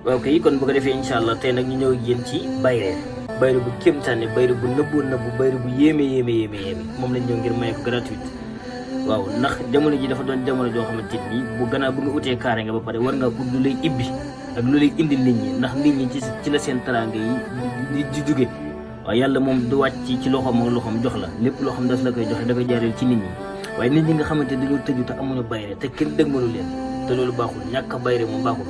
waaw kay kon bu ko defee incha allah tey nag ñu ñëw ak yéen ci bayre bu kéemtaane bayre bu nëbbu bayre bu yéeme moom lañ ñëw ngir maye ko gratuite. waaw ndax jamono ji dafa doon jamono joo xamante ni bu gannaaw bu nga utee kaare nga ba pare war nga ut lu lay ibbi ak lu lay indil nit ñi ndax nit ñi ci la seen teraanga yi di jóge. waaw yàlla moom du wàcc ci loxoom ak loxoom jox la lépp loo xam daf la koy joxe da koy jaareel ci nit ñi waaye nit ñi nga xamante dañoo tëju te amuñu bayre te kenn dëgmalu leen te loolu baaxul ñàkk bayre moom baaxul.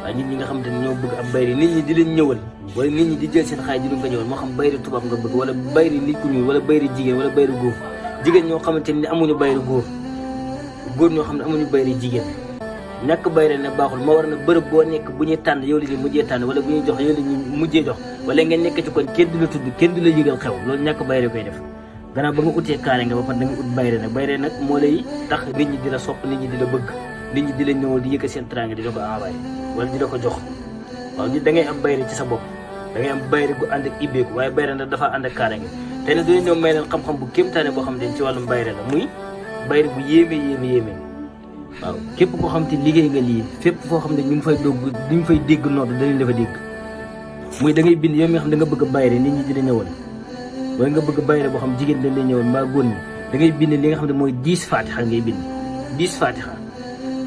waaye nit ñi nga xamante ne ñoo bëgg ab bayre nit ñi di leen ñëwal wala nit ñi di jël seen xaalis di leen ko ñëwal moo xam bayre tubaab nga bëgg wala bayre nit ku ñuul wala bayre jigéen wala bayre góor jigéen ñoo xamante ni amuñu bayre góor ñoo xam ne amuñu bayre jigéen ñàkk bayre ne baaxul moo war na bërëb boo nekk bu ñuy tànn yow la ñuy mujjee tànn wala bu ñuy jox yow la ñuy mujjee jox wala ngeen nekk ci kon kenn du la tudd kenn du la yëgal xew loolu ñàkk bayre koy def gannaaw ba nga utee kaare nga ba pare da nga ut bayre nag moo lay tax nit ñi di la sopp nit ñi di la bëgg nit ñi di la ñëwal di yëkkat seen teraanga di la ko envoyé wala di la ko jox. waaw nit da ngay am bayre ci sa bopp da ngay am bayre gu ànd ak ibbeeku waaye bayre nag dafa ànd ak kaare nga te nag dañu ñëw may leen xam-xam bu kéemtaane boo xam ne ci wàllum bayre la muy bayre bu yéeme. waaw képp koo xam te liggéey nga lii fépp foo xam ne ñu ngi fay dégg nodd dañu dafa dégg muy da ngay bind yow mi nga xam ne da nga bëgg bayre nit ñi di la ñëwal wala nga bëgg bayre boo xam jigéen dañ la ñëwal mbaa góor ñi da ngay bind li nga xam ne mooy 10 fatiha ngay bind 10 fatiha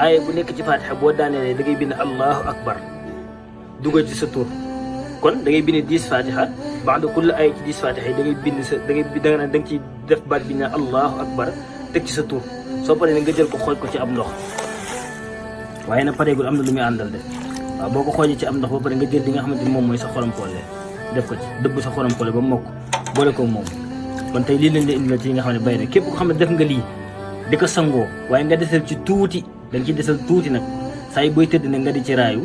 aaye bu nekk ci fatiha boo daanelee da ngay bind allahu akbar dugal ci sa tur kon da ngay bind 10 fatiha ba'da kulli aaya ci 10 fatiha yi da ngay bind sa da nga ciy def baat bi ne allahu akbar teg ci sa tur soo paree nga jël ko xooj ko ci am ndox waaye nag pareegul am na lu muy àndal de waaw boo ko xoojee ci am ndox ba pare nga jël li nga xamante ni moom mooy sa xorom poole def ko ci dëbb sa xorom poole ba mokk boole ko moom. kon tey lii lañ la indil ci nga xam ne bay na képp ko xam ne def nga lii di ko sangoo waaye nga desal ci tuuti da nga ciy desal tuuti nag saa yi booy tëdd nag nga di ci raayu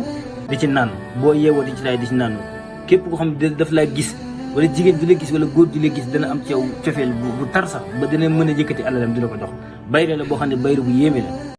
di ci naan boo yeewoo di ci raayu di ci naan képp ko xam ne daf laa gis wala jigéen ju la gis wala góor ju la gis dana am ci yow cofeel bu tar sax ba dana mën a yëkkati alalam di la ko jox bayre la boo xam ne bayre bu yéeme la.